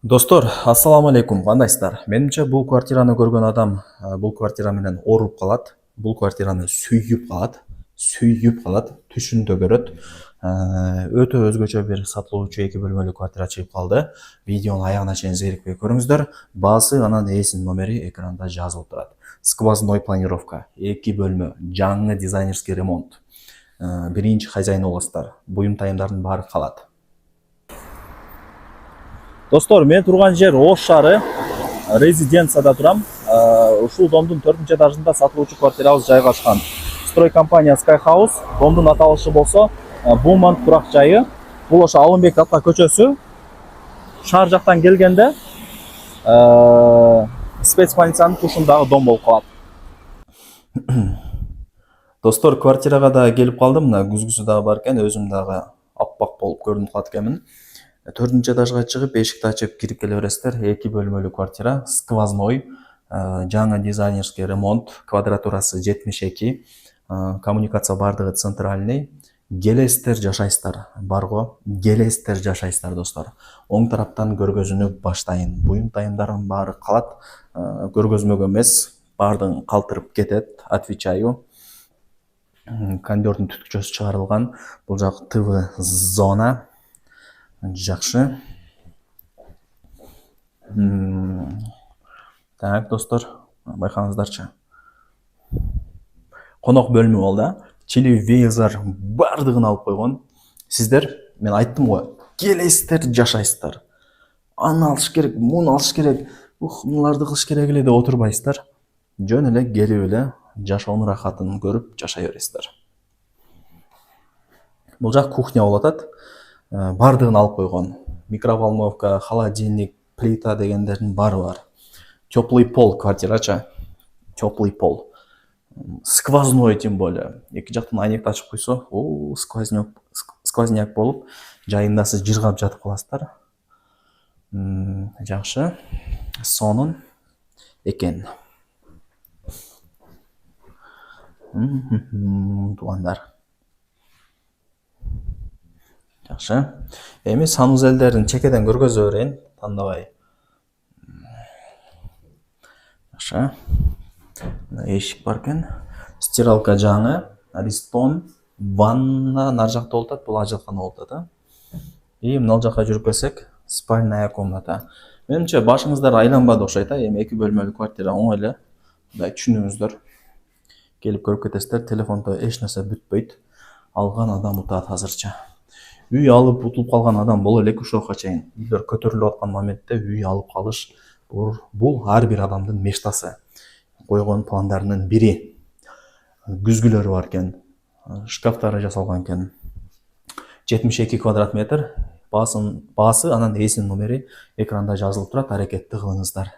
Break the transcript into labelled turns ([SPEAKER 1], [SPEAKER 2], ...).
[SPEAKER 1] Достор, ассаламу алейкум, кандайсыздар? Менимче бул квартираны көргөн адам бул квартира менен ооруп калат, бул квартираны сүйүп калат, түшүндө көрөт. Өтө өзгөчө бир сатылуучу 2 бөлмөлүү квартира чыгып калды. Видеонун аягына чейин зерикпей көрүңүздөр. Баасы анан ээсинин номери экранда жазылып турат. Сквозной планировка, 2 бөлмө, жаңы дизайнерский ремонт. Биринчи хозяин болосуздар. Буюм тайымдардын баары калат. Достор, мен турган жер Ош шаары, резиденцияда турам. Ушул домдун 4-этажында сатылуучу квартирабыз жайгашкан. Строй компания Sky House. Домдун аталышы болсо Буман турак жайы. Бул ошо Алымбек атка көчөсү. Шаар жактан келгенде спецбольницанын тушундагы дом болуп калат. Достор, квартирага да келип калдым. Мына күзгүсү дагы бар экен, өзүм дагы аппак болуп көрүнүп калат экенмин. 4-этажга чыгып, эшикти ачып кирип келе бересиздер. 2 бөлмөлүү квартира, сквозной, жаңы дизайнерский ремонт, квадратурасы 72, коммуникация бардыгы центральный. Келесиздер, жашайсыздар. Барго, келесиздер, жашайсыздар, достор. Оң тараптан көргөзүүнү баштайын. Буюм тайымдардын баары калат. Көргөзмөгө эмес, баардыгын калтырып кетет, отвечаю. Кондёрдун түтүкчөсү чыгарылган. Бул жак ТВ зона. Жакшы. Так, достор, байкаңыздарчы. Конок бөлмө болду. Телевизор бардыгын алып койгон. Сиздер, мен айттым го, келесиздер, жашайсыздар. Аны алыш керек, муну алыш керек, муларды кылыш керек эле деп отурбайсыздар. Жөн эле келип эле жашоонун рахатын көрүп жашай бересиздер. Бул жак кухня болуп атат. Бардыгын алып койгон. Микроволновка, холодильник, плита дегендердин баары бар. Теплый пол квартирача. Теплый пол. Сквозной тем более. Эки жактан айнекти ачып койсо, сквозняк болуп, жайында сиз жыргап жатып каласыздар. Жакшы. Сонун экен. Туугандар. Жакшы. Эми санузелдерин чекеден көргөзө берейин, тандабай. Жакшы. Эшик бар экен. Стиралка жаңы, Аристон, ванна нар жакта болуп атат, бул ажылкана болуп атат. И мына жакка жүрүп келсек, спальная комната. Менимче башыңыздар айланбады окшойт, эми 2 бөлмөлүү квартира оңой эле. Мындай түшүнүңүздөр. Келип көрүп кетесиздер, телефондо эч нерсе бүтпөйт. Алган адам утат азырча. Үй алып утулуп калган адам боло элек ушуга чейин. Үйлөр көтөрүлүп аткан моментте үй алып калыш бул ар бир адамдын мечтасы. Койгон пландарынын бири. Күзгүлөрү бар экен. Шкафтары жасалган экен. 72 квадрат метр. Баасы анан ээсинин номери экранда жазылып турат, аракетти кылыңыздар.